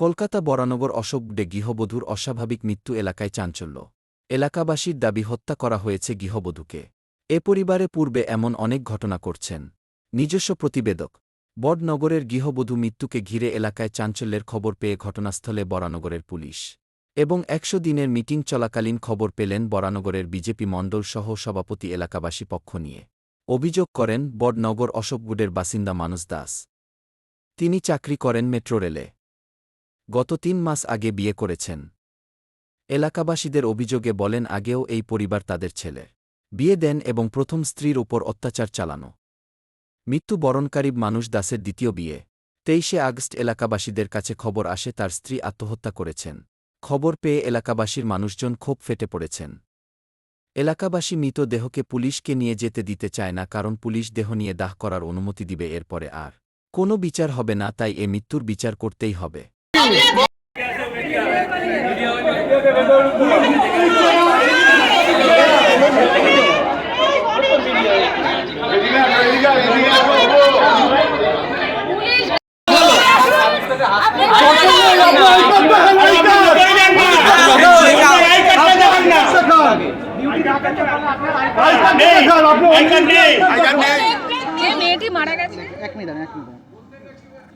কলকাতা বরানগর অশোকডে গৃহবধূর অস্বাভাবিক মৃত্যু এলাকায় চাঞ্চল্য। এলাকাবাসীর দাবি হত্যা করা হয়েছে গৃহবধূকে। এ পরিবারে পূর্বে এমন অনেক ঘটনা করছেন। নিজস্ব প্রতিবেদক। বড়নগরের গৃহবধূ মৃত্যুকে ঘিরে এলাকায় চাঞ্চল্যের খবর পেয়ে ঘটনাস্থলে বরানগরের পুলিশ এবং ১০০ দিনের মিটিং চলাকালীন খবর পেলেন বরানগরের বিজেপি মণ্ডল সহ সভাপতি। এলাকাবাসী পক্ষ নিয়ে অভিযোগ করেন বড়নগর অশোকগুডের বাসিন্দা মানুষ দাস। তিনি চাকরি করেন মেট্রো রেলে। গত ৩ মাস আগে বিয়ে করেছেন। এলাকাবাসীদের অভিযোগে বলেন আগেও এই পরিবার তাদের ছেলে বিয়ে দেন এবং প্রথম স্ত্রীর উপর অত্যাচার চালানো। মৃত্যু বরণকারী মানুষ দাসের দ্বিতীয় বিয়ে। ২৩শে আগস্ট এলাকাবাসীদের কাছে খবর আসে তার স্ত্রী আত্মহত্যা করেছেন। খবর পেয়ে এলাকাবাসীর মানুষজন ক্ষোভ ফেটে পড়েছেন। এলাকাবাসী মৃতদেহকে পুলিশকে নিয়ে যেতে দিতে চায় না, কারণ পুলিশ দেহ নিয়ে দাহ করার অনুমতি দিবে, এরপরে আর কোনো বিচার হবে না, তাই এ মৃত্যুর বিচার করতেই হবে।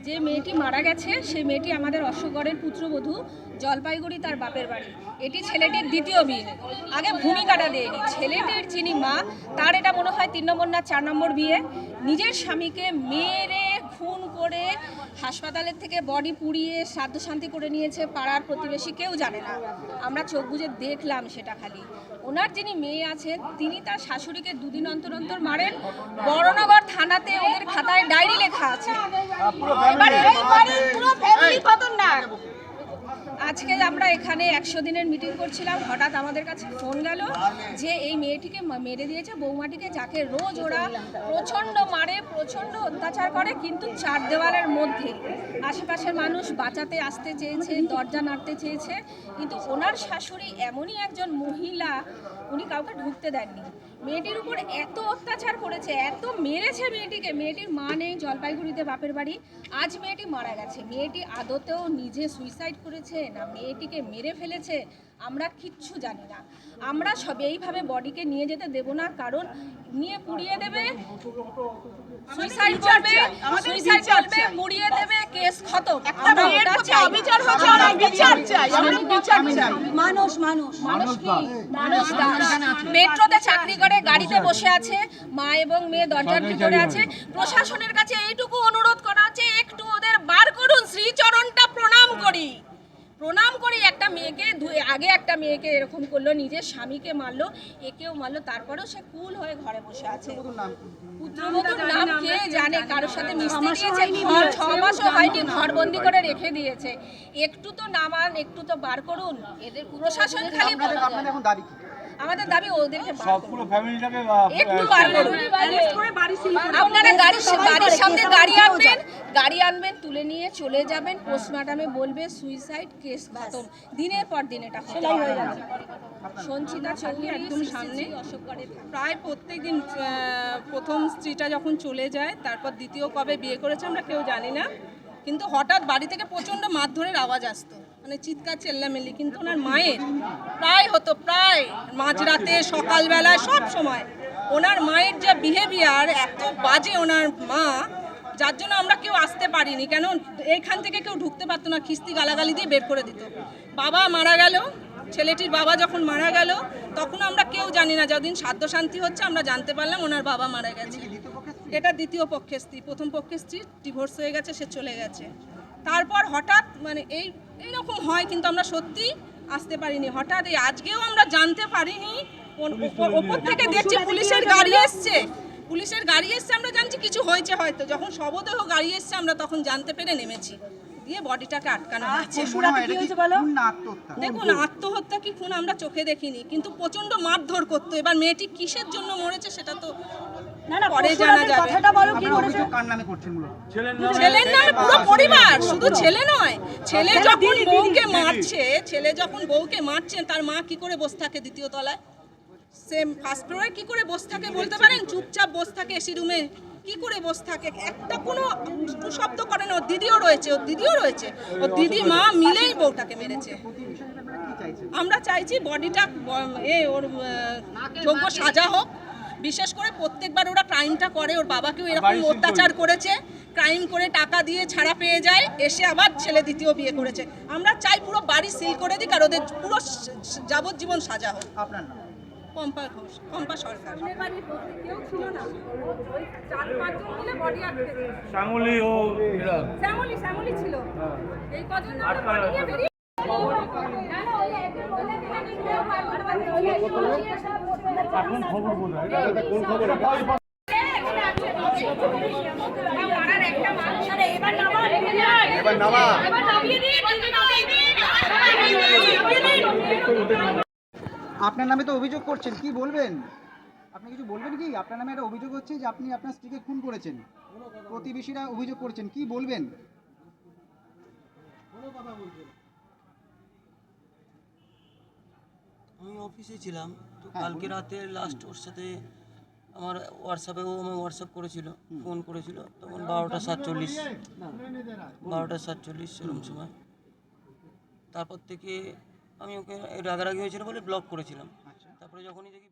যে মেয়েটি মারা গেছে সেই মেয়েটি আমাদের অশোকগড়ের পুত্রবধূ, জলপাইগুড়ি তার বাপের বাড়ি। এটি ছেলেটির দ্বিতীয় বিয়ে। আগে ভূমিকাটা দেয়নি। ছেলেটির যিনি মা, তার এটা মনে হয় ৩ নম্বর না ৪ নম্বর বিয়ে। নিজের স্বামীকে মেরে খুন করে হাসপাতালের থেকে বডি পুড়িয়ে শ্রাদ্ধ শান্তি করে নিয়েছে। পাড়ার প্রতিবেশী কেউ জানে না, আমরা চোখ বুজে দেখলাম সেটা খালি। ওনার যিনি মেয়ে আছেন তিনি তার শাশুড়িকে ২ দিন অন্তর অন্তর মারেন। বড়নগর থানাতে ওদের খাতায় ডায়েরি লেখা আছে। আজকে আমরা এখানে ১০০ দিনের মিটিং করছিলাম, হঠাৎ আমাদের কাছে ফোন গেল যে এই মেয়েটিকে মেরে দিয়েছে বৌমাটিকে, যাকে রোজ ওরা প্রচণ্ড মারে, প্রচণ্ড অত্যাচার করে, কিন্তু ৪ দেওয়ালের মধ্যে। আশেপাশের মানুষ বাঁচাতে আসতে চেয়েছে, দরজা নাড়তে চেয়েছে, কিন্তু ওনার শাশুড়ি এমনই একজন মহিলা, উনি কাউকে ঢুকতে দেননি। মেয়েটির উপর এত অত্যাচার করেছে, এত মেরেছে মেয়েটিকে। মেয়েটির মা নেই, জলপাইগুড়িতে বাপের বাড়ি। আজ মেয়েটি মারা গেছে। মেয়েটি আদতেও নিজে সুইসাইড করেছে না মেয়েটিকে মেরে ফেলেছে আমরা কিচ্ছু জানি না। আমরা সব এইভাবে বডিকে নিয়ে যেতে দেব না, কারণ নিয়ে পুড়িয়ে দেবে, সুইসাইড করবে, পুড়িয়ে দেবে, কেস খতম। মেট্রোতে চাকরি করে, গাড়িতে বসে আছে, মা এবং মেয়ে দরজার ভিতরে আছে। প্রশাসনের কাছে এইটুকু অনুরোধ করা আছে, একটু ওদের বার করুন, শ্রীচরণটা প্রণাম করি। একটা মেয়েকে আগে একটা মেয়েকে এরকম করলো, নিজের স্বামীকে মারলো, একেও মারলো, তারপরেও সে কুল হয়ে ঘরে বসে আছে। পুত্রবধূর নাম কে জানে? কারোর সাথে মিশতে দিয়েছে, ৬ মাসও হয়নি, ঘরবন্দি করে রেখে দিয়েছে। একটু তো নামান, একটু তো বার করুন। এদের প্রশাসন খালি আমাদের দাবি ওদেরকে একটু বার করুন। আপনারা গাড়ির সামনে গাড়ি আনবেন, তুলে নিয়ে চলে যাবেন, পোস্টমর্টমে বলবে সুইসাইড, কেস খতম। দিনের পর দিন এটা হয়ে যাবে। সঞ্চিতা চৌধুরী একদম সামনে অশোকগড়ের প্রায় প্রত্যেক দিন প্রথম স্ত্রীটা যখন চলে যায়, তারপর দ্বিতীয় কবে বিয়ে করেছে আমরা কেউ জানি না, কিন্তু হঠাৎ বাড়ি থেকে প্রচণ্ড মারধরের আওয়াজ আসতো, মানে চিৎকার চেল্লামেল্লি। কিন্তু ওনার মায়ের প্রায় মাঝরাতে, সকালবেলায়, সব সময় ওনার মায়ের যে বিহেভিয়ার এত বাজে, ওনার মা, যার জন্য আমরা কেউ আসতে পারিনি। কেন এইখান থেকে কেউ ঢুকতে পারতো না, খিস্তি গালাগালি দিয়ে বের করে দিত। বাবা মারা গেল, ছেলেটির বাবা যখন মারা গেল, তখন আমরা কেউ জানি না। যতদিন শ্রাদ্ধ শান্তি হচ্ছে আমরা জানতে পারলাম ওনার বাবা মারা গেছে। এটা দ্বিতীয় পক্ষের স্ত্রী। প্রথম পক্ষের স্ত্রী ডিভোর্স হয়ে গেছে, সে চলে গেছে। তারপর হঠাৎ মানে এইরকম হয়, কিন্তু আমরা সত্যি আসতে পারিনি। হঠাৎ আজকেও আমরা জানতে পারিনি, ওপর থেকে দেখছি পুলিশের গাড়ি এসছে, আমরা জানছি কিছু হয়েছে হয়তো। যখন শবদেহ গাড়ি এসছে আমরা তখন জানতে পেরে নেমেছি, দিয়ে বডিটাকে আটকানো হয়েছে। দেখুন, আত্মহত্যা কি খুন আমরা চোখে দেখিনি, কিন্তু প্রচন্ড মারধর করতো। এবার মেয়েটি কিসের জন্য মরেছে সেটা তো পরে জানা যাবে। ছেলের নামে পুরো পরিবার, শুধু ছেলে নয়। ছেলে যখন বউকে মারছে, তার মা কি করে বসে থাকে দ্বিতীয় তলায়? সে ফার্স্ট ফ্লোরে কি করে বসে থাকে বলতে পারেন? চুপচাপ বসে থাকে এসি রুমে, কি করে বসে থাকে, একটা কোনো শব্দ করে না। ওর দিদিও রয়েছে, ওর দিদি মা মিলেই বউটাকে মেরেছে। আমরা চাইছি বডিটা ওর যোগ্য সাজা হোক। বিশেষ করে প্রত্যেকবার ওরা ক্রাইমটা করে, ওর বাবাকেও এরকম অত্যাচার করেছে, ক্রাইম করে টাকা দিয়ে ছাড়া পেয়ে যায়, এসে আবার ছেলে দ্বিতীয় বিয়ে করেছে। আমরা চাই পুরো বাড়ি সিল করে দিক আর ওদের পুরো যাবজ্জীবন সাজা হোক। আপনার নাম? পম্পা ঘোষ, পম্পা সরকার। শ্যামলী ও শ্যামলি ছিল এই কজন আমরা বাড়ি নিয়ে বেরিয়ে এখন খবর বোঝায় কোন খবর এবার নামিয়ে দিয়ে আপনার নামে তো অভিযোগ করছেন, কি বলবেন? আপনি কিছু বলবেন কি? আপনার নামে একটা অভিযোগ হচ্ছে যে আপনি আপনার স্ত্রীকে খুন করেছেন, প্রতিবেশীরা অভিযোগ করছেন, কি বলবেন? আমি অফিসে ছিলাম তো হ্যাঁ, কালকে রাতে লাস্ট ওর সাথে আমার হোয়াটসঅ্যাপে ও আমার হোয়াটসঅ্যাপ করেছিল, ফোন করেছিল তখন 12:47 সেরকম সময়। তারপর থেকে আমি ওকে রাগারাগি হয়েছিল বলে ব্লক করেছিলাম। তারপরে যখনই দেখি